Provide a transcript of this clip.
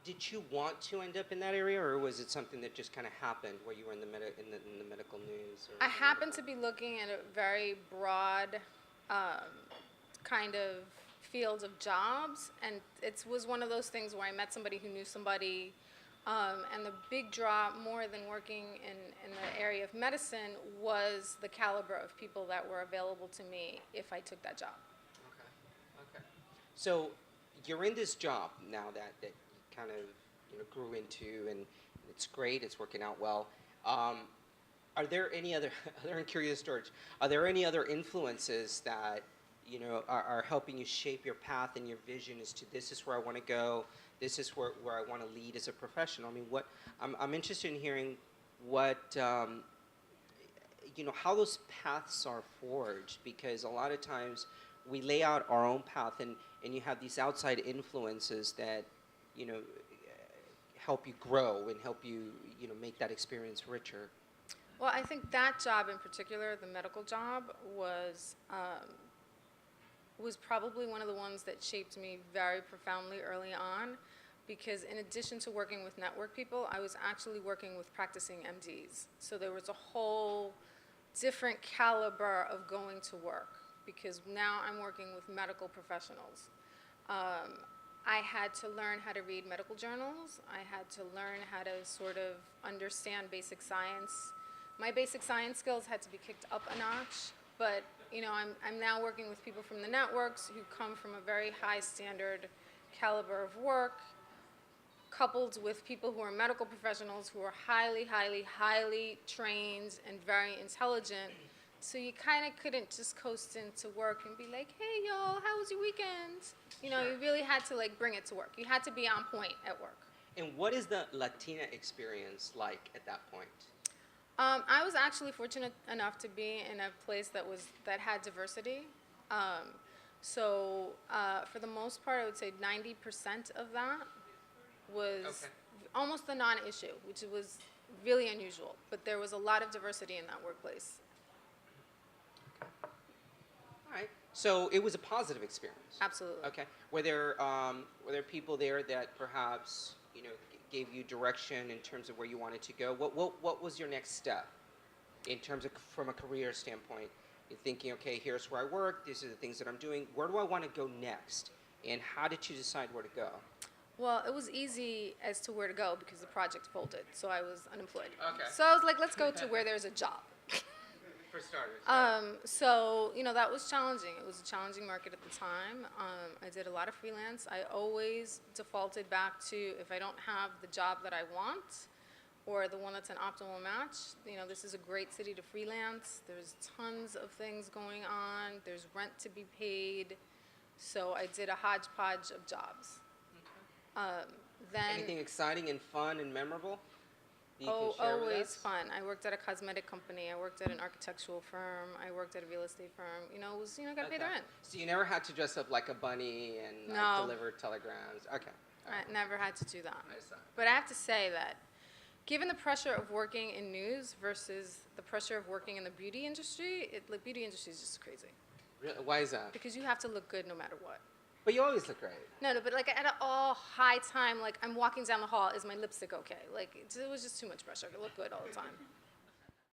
Did you want to end up in that area, or was it something that just kind of happened where you were in the in the medical news? Or I happened to medical... be looking at a very broad um, kind of field of jobs, and it was one of those things where I met somebody who knew somebody, and the big draw, more than working in the area of medicine, was the caliber of people that were available to me if I took that job. Okay. Okay. So you're in this job now that you kind of grew into, and it's great. It's working out well. Um, are there any other? I'm curious, George. Are there any other influences that are helping you shape your path and your vision as to this is where I want to go. This is where I want to lead as a professional. I mean, what I'm interested in hearing what how those paths are forged, because a lot of times we lay out our own path, and you have these outside influences that you know help you grow and help you make that experience richer. Well, I think that job in particular, the medical job, was probably one of the ones that shaped me very profoundly early on, because in addition to working with network people, I was actually working with practicing MDs. So there was a whole different caliber of going to work, because now I'm working with medical professionals. I had to learn how to read medical journals. I had to learn how to sort of understand basic science. My basic science skills had to be kicked up a notch, but I'm now working with people from the networks who come from a very high standard caliber of work, coupled with people who are medical professionals who are highly, highly, highly trained and very intelligent. So you kind of couldn't just coast into work and be like, hey, y'all, how was your weekend? You really had to bring it to work. You had to be on point at work. And what is the Latina experience like at that point? I was actually fortunate enough to be in a place that had diversity. For the most part, I would say 90% of that was Okay. almost a non-issue, which was really unusual. But there was a lot of diversity in that workplace. All right. So it was a positive experience. Absolutely. Okay. Were there people there that perhaps gave you direction in terms of where you wanted to go? What was your next step in terms of from a career standpoint? You're thinking, okay, here's where I work. These are the things that I'm doing. Where do I want to go next? And how did you decide where to go? Well, it was easy as to where to go because the project folded, so I was unemployed. Okay. So I was like, let's go to where there's a job. For starters. So that was challenging. It was a challenging market at the time. I did a lot of freelance. I always defaulted back to, if I don't have the job that I want or the one that's an optimal match, this is a great city to freelance. There's tons of things going on. There's rent to be paid. So I did a hodgepodge of jobs. Then Anything exciting and fun and memorable? Always fun. I worked at a cosmetic company. I worked at an architectural firm. I worked at a real estate firm. It was, got to pay the rent. So you never had to dress up like a bunny and No. deliver telegrams? Okay. All right. I never had to do that. Nice. But I have to say that given the pressure of working in news versus the pressure of working in the beauty industry, the beauty industry is just crazy. Really? Why is that? Because you have to look good no matter what. But you always look great. No, but at an all high time, I'm walking down the hall, is my lipstick okay? It was just too much pressure to look good all the time.